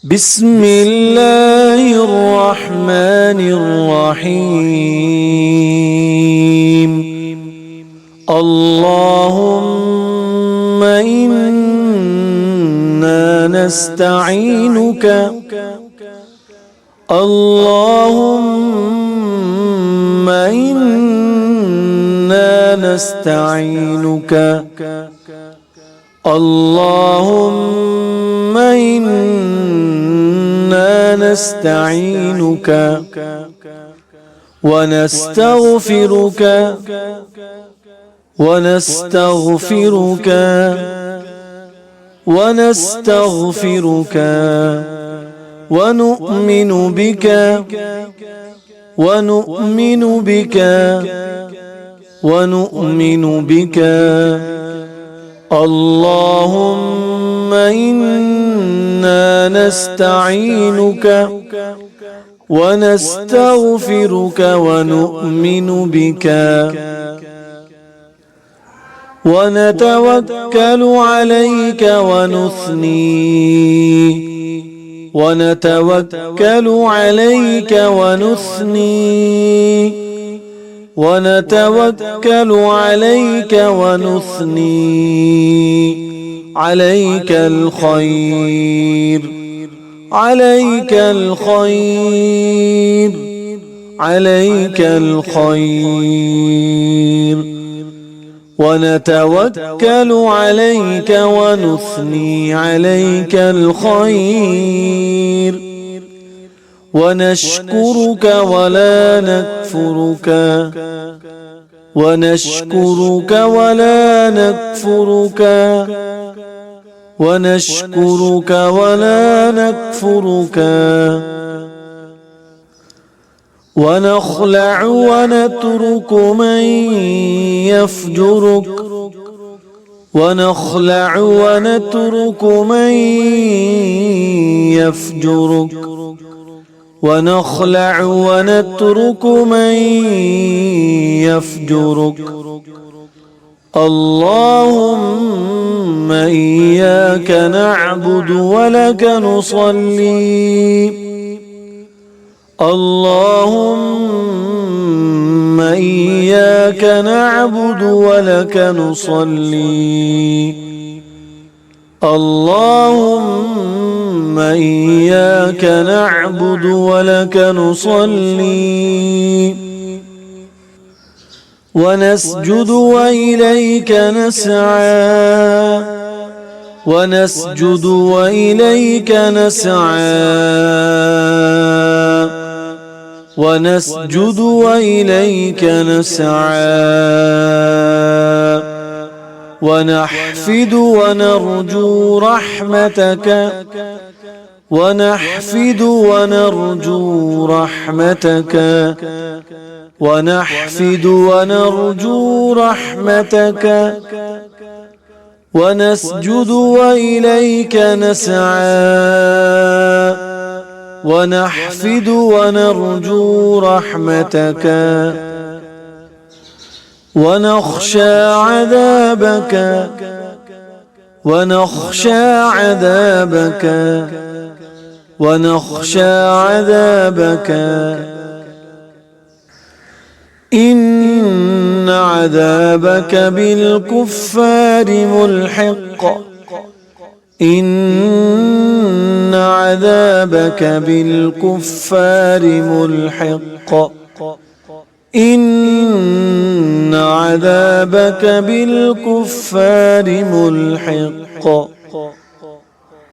بسم الله الرحمن الرحيم. اللهم إنا نستعينك اللهم إنا نستعينك اللهم إنا نستعينك ونستغفرك ونستغفرك ونستغفرك ونؤمن بك ونؤمن بك ونؤمن بك اللهم إنا نستعينك ونستغفرك ونؤمن بك ونتوكل عليك ونتوكل عليك ونتوكل عليك عليك الخير عليك الخير عليك الخير ونتوكل عليك ونثني عليك الخير ونشكرك ولا نكفرك ونشكرك ولا نكفرك ونشكرك ولا نكفرك ونخلع ونترك من يفجرك ونخلع ونترك من يفجرك ونخلع ونترك من يفجرك اللهم إياك نعبد ولك نصلي اللهم إياك نعبد ولك نصلي اللهم إياك نعبد ولك نصلي ونسجد وإليك نسعى ونسجد وإليك نسعى ونسجد وإليك نسعى ونحفد ونرجو رحمتك ونحفد ونرجو رحمتك ونحفد ونرجو رحمتك ونسجد وإليك نسعى ونحفد ونرجو رحمتك ونخشى عذابك ونخشى عذابك ونخشى عذابك إن عذابك بالكفار ملحق إن عذابك بالكفار ملحق إن عذابك بالكفار ملحق